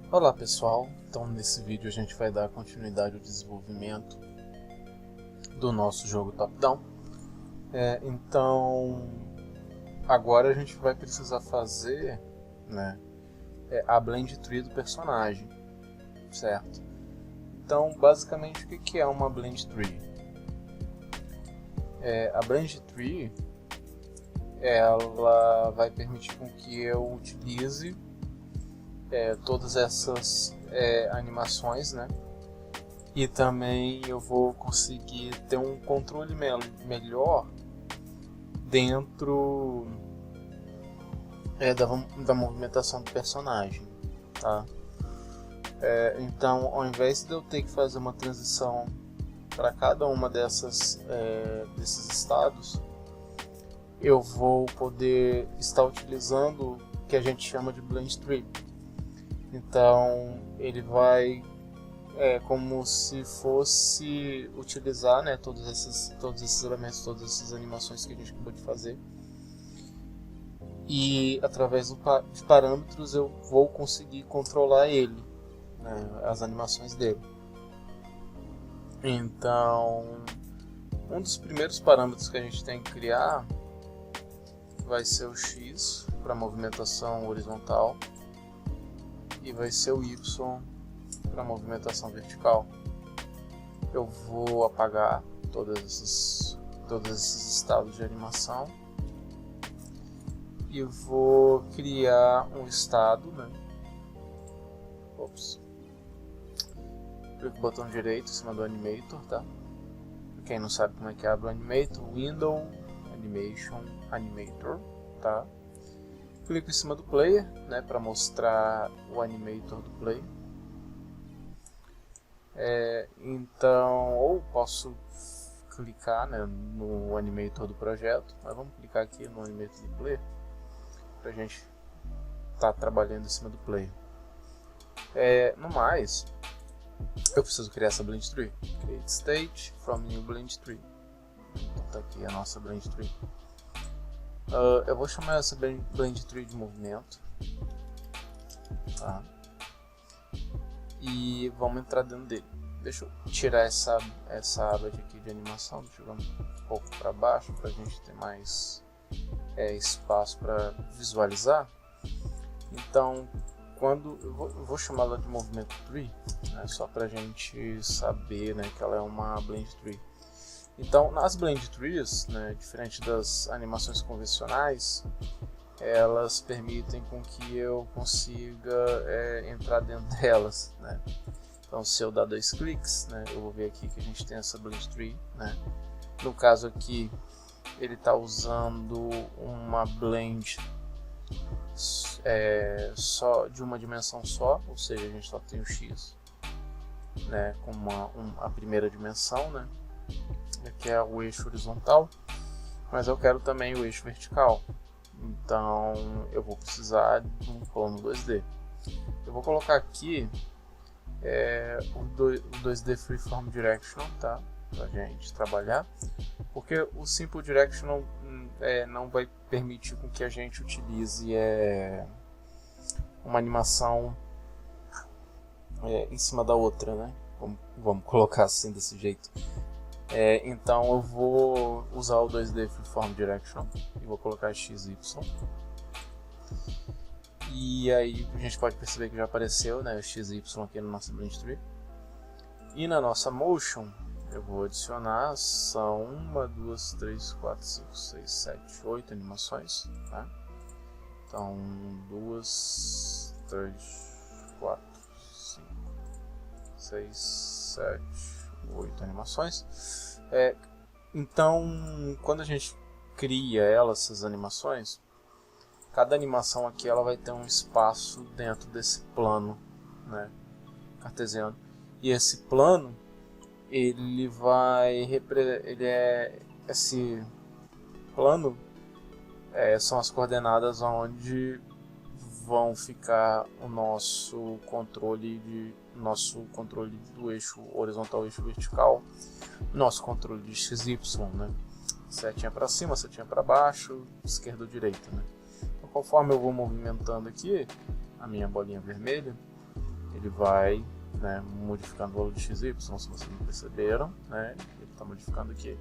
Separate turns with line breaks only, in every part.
Olá pessoal, então nesse vídeo a gente vai dar continuidade ao desenvolvimento do nosso jogo top-down. Então agora a gente vai precisar fazer, né, a blend tree do personagem, certo? Então basicamente o que é uma blend tree? A blend tree ela vai permitir com que eu utilize todas essas animações, né? E também eu vou conseguir ter um controle melhor dentro da movimentação do personagem, tá? Então, ao invés de eu ter que fazer uma transição para cada uma desses estados, eu vou poder estar utilizando o que a gente chama de blend tree. Então ele vai como se fosse utilizar, né, todos esses elementos, todas essas animações que a gente acabou de fazer, e através de parâmetros eu vou conseguir controlar ele, né, as animações dele. Então um dos primeiros parâmetros que a gente tem que criar vai ser o X para movimentação horizontal e vai ser o Y para movimentação vertical. Eu vou apagar todos esses estados de animação e vou criar um estado, né? Clique no botão direito em cima do Animator, tá? Pra quem não sabe como é que abre o Animator, Window, Animation, Animator, tá? Clico em cima do player, né, para mostrar o animator do player. Então, ou posso clicar, né, no animator do projeto, mas vamos clicar aqui no animator do player para a gente estar trabalhando em cima do player. No mais, eu preciso criar essa blend tree. Create state from new blend tree. Então tá aqui a nossa blend tree. Eu vou chamar essa blend tree de movimento, tá? E vamos entrar dentro dele. Deixa eu tirar essa aba aqui de animação, deixa eu jogar um pouco para baixo para a gente ter mais espaço para visualizar. Então, quando eu vou chamar ela de movimento tree, né, só para a gente saber, né, que ela é uma blend tree. Então, nas blend trees, né, diferente das animações convencionais, elas permitem com que eu consiga entrar dentro delas, né? Então, se eu dar 2 cliques, né, eu vou ver aqui que a gente tem essa blend tree, né? No caso aqui, ele está usando uma blend só de uma dimensão só, ou seja, a gente só tem o X, né, como a primeira dimensão, né? Que é o eixo horizontal, mas eu quero também o eixo vertical, então eu vou precisar de um plano 2D. Eu vou colocar aqui o 2D Freeform Directional, tá? Pra gente trabalhar, porque o Simple Directional não vai permitir com que a gente utilize uma animação em cima da outra, né? Vamos colocar assim, desse jeito. Então eu vou usar o 2D Freeform Direction e vou colocar XY. E aí a gente pode perceber que já apareceu, né, o XY aqui no nosso blend tree. E na nossa motion eu vou adicionar, são 1, 2, 3, 4, 5, 6, 7, 8 animações, tá? Então 2, 3, 4, 5, 6, 7, 8 animações. Então, quando a gente cria essas animações, cada animação aqui ela vai ter um espaço dentro desse plano, né, cartesiano. E esse plano, esse plano são as coordenadas onde vão ficar o nosso controle do eixo horizontal e eixo vertical, nosso controle de XY, né? Setinha para cima, setinha para baixo, esquerda ou direita, né? Então, conforme eu vou movimentando aqui a minha bolinha vermelha, ele vai, né, modificando o valor de x e y, se vocês não perceberam, né, ele está modificando aqui.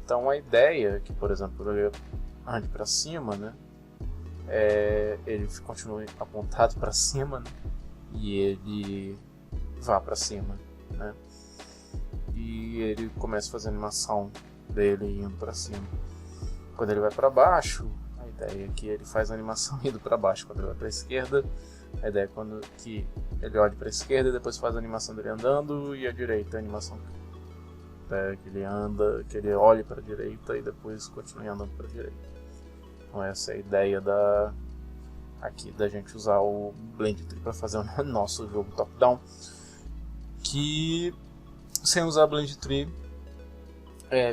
Então a ideia é que, por exemplo, ele ande para cima, né, ele continue apontado para cima, né, e ele vá para cima, né, e ele começa a fazer a animação dele indo para cima. Quando ele vai para baixo, a ideia é que ele faz a animação indo para baixo. Quando ele vai para a esquerda, a ideia é que ele olhe para a esquerda e depois faz a animação dele andando, e a direita a animação que ele anda, que ele olhe para a direita e depois continue andando para a direita. Então essa é a ideia aqui da gente usar o Blend Tree para fazer o nosso jogo top-down, que sem usar Blend Tree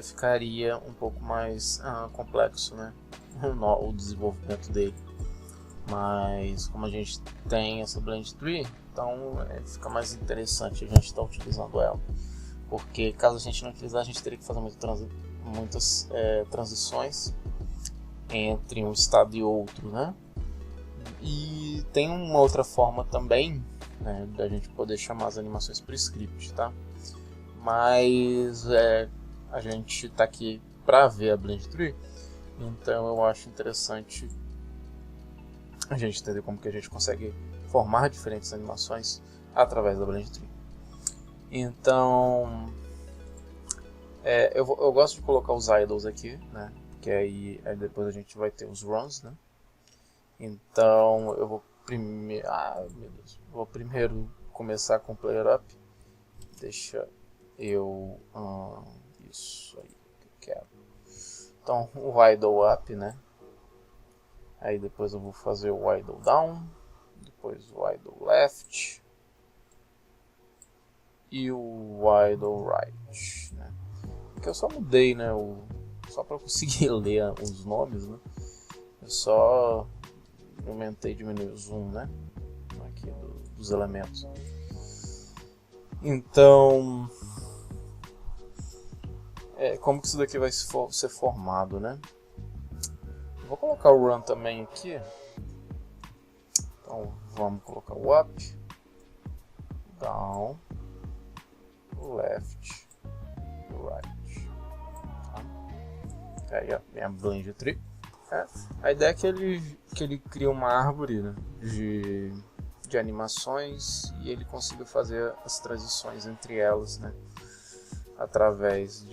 ficaria um pouco mais complexo, né, o desenvolvimento dele. Mas como a gente tem essa Blend Tree, então fica mais interessante a gente estar utilizando ela, porque caso a gente não utilizar, a gente teria que fazer muitas transições entre um estado e outro, né? E tem uma outra forma também, né, da gente poder chamar as animações por script, tá? Mas a gente está aqui para ver a Blend Tree, então eu acho interessante a gente entender como que a gente consegue formar diferentes animações através da Blend Tree. Então, eu gosto de colocar os idles aqui, né? Que aí depois a gente vai ter os runs, né? Então eu vou primeiro começar com o player up. Deixa eu isso aí que eu quero. Então o idle up, né? Aí depois eu vou fazer o idle down, depois o idle left e o idle right, né? Que eu só mudei, né? Só para conseguir ler os nomes, né? Eu só aumentei e diminuí o zoom, né? Aqui dos elementos. Então, como que isso daqui vai ser formado, né? Eu vou colocar o run também aqui. Então vamos colocar o up, down, left, right. Tá? Aí ó, minha Blend Tree. A ideia é que ele cria uma árvore, né, de animações, e ele consiga fazer as transições entre elas, né, através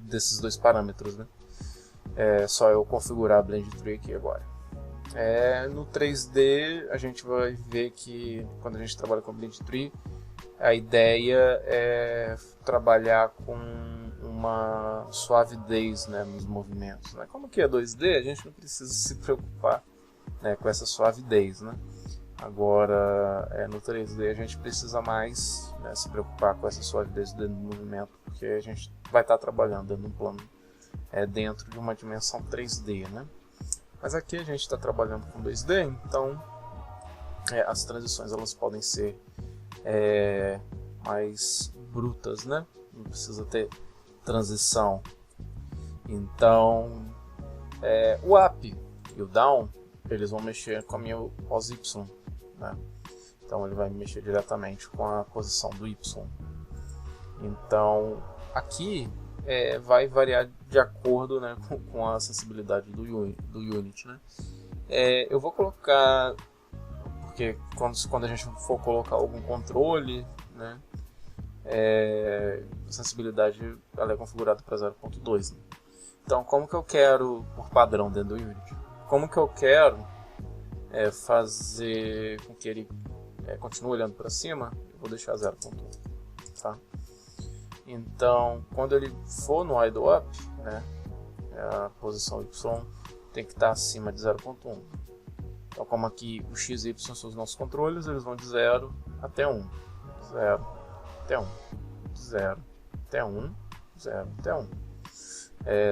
desses dois parâmetros, né. É só eu configurar a Blend Tree aqui agora. No 3D a gente vai ver que quando a gente trabalha com Blend Tree, a ideia é trabalhar com uma suavidez, né, nos movimentos, né? Como que é 2D, a gente não precisa se preocupar, né, com essa suavidez, né? Agora, no 3D a gente precisa mais, né, se preocupar com essa suavidez do movimento, porque a gente vai estar trabalhando dentro de um plano, dentro de uma dimensão 3D, né? Mas aqui a gente está trabalhando com 2D, então as transições elas podem ser mais brutas, né? Não precisa ter transição. Então o up e o down eles vão mexer com a minha pos y, né? Então ele vai mexer diretamente com a posição do y. Então aqui vai variar de acordo, né, com a sensibilidade do unit, né? Eu vou colocar, porque quando a gente for colocar algum controle, né, a sensibilidade ela é configurada para 0.2, né? Então como que eu quero, por padrão dentro do Unity, como que eu quero fazer com que ele continue olhando para cima, eu vou deixar 0.1, tá? Então quando ele for no idle up, né, a posição y tem que estar acima de 0.1. Então como aqui o x e y são os nossos controles, eles vão de 0 até 1, 0 até 1, 0 até 1, 0 até 1.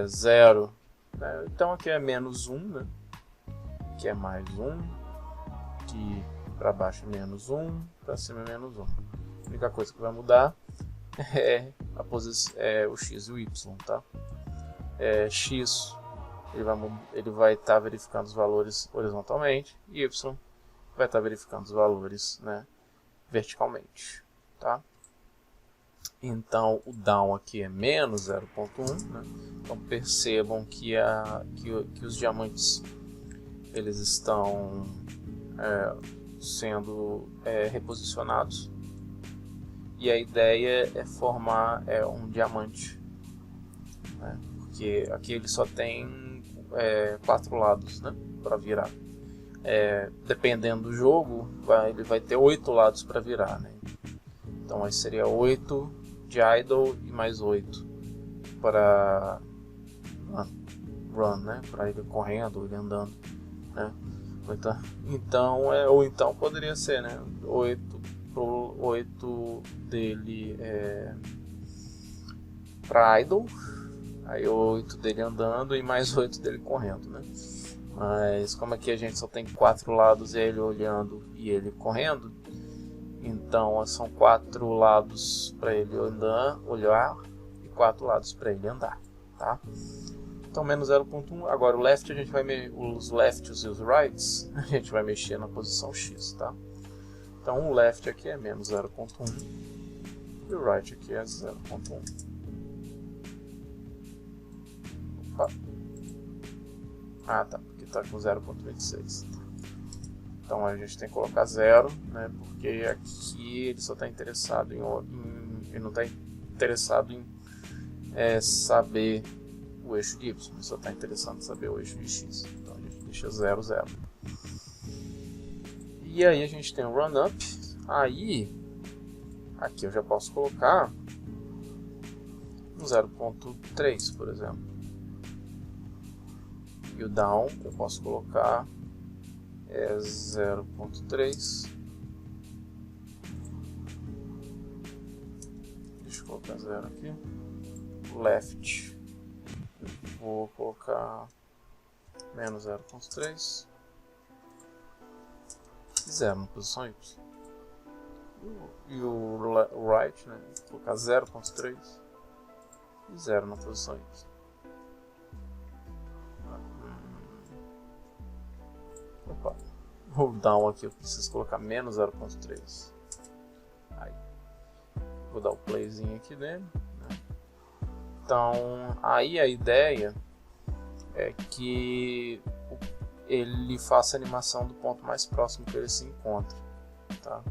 0, né? Então aqui é menos 1, né? Aqui é mais 1, aqui para baixo é menos 1, para cima é menos 1. A única coisa que vai mudar a posição, o x e o y, tá? X ele vai estar verificando os valores horizontalmente, e y vai estar verificando os valores, né, verticalmente, tá? Então o down aqui é menos 0.1, né? Então percebam que os diamantes eles estão sendo reposicionados, e a ideia é formar um diamante, né? Porque aqui ele só tem 4 lados, né, para virar. Dependendo do jogo, ele vai ter 8 lados para virar, né? Então aí seria 8 de idle e mais 8 para run, né? Para ele correndo, ele andando, né? Ou então poderia ser, né? 8 dele para idle, aí 8 dele andando e mais 8 dele correndo, né? Mas como aqui a gente só tem 4 lados, ele olhando e ele correndo, então são 4 lados para ele olhar e 4 lados para ele andar, tá? Então menos 0.1. Agora o left, os lefts e os rights a gente vai mexer na posição X, tá? Então o left aqui é menos 0.1 e o right aqui é 0.1. Ah, tá, porque está com 0.26. Então a gente tem que colocar 0, né? Porque aqui ele só está interessado ele não está interessado em saber o eixo de Y, ele só está interessado em saber o eixo de X. Então a gente deixa 0, 0. E aí a gente tem o run up. Aí aqui eu já posso colocar um 0.3, por exemplo. E o down eu posso colocar 0.3. Deixa eu colocar 0 aqui. Left, vou colocar menos 0.3 e 0 na posição Y. E o right, né, vou colocar 0.3 e 0 na posição Y. Opa, o down aqui eu preciso colocar menos 0.3. Aí, vou dar o playzinho aqui nele, né? Então, aí a ideia é que ele faça a animação do ponto mais próximo que ele se encontra, tá?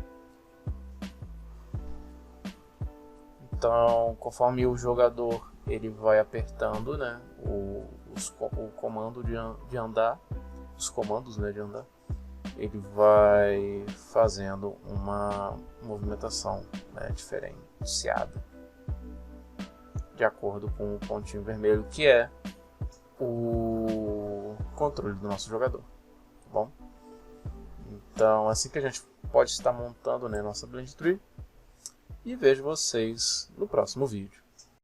Então, conforme o jogador ele vai apertando, né, o comando de andar, os comandos, né, de andar, ele vai fazendo uma movimentação, né, diferenciada, de acordo com o pontinho vermelho, que é o controle do nosso jogador, tá bom? Então, assim que a gente pode estar montando, né, nossa Blend Tree, e vejo vocês no próximo vídeo.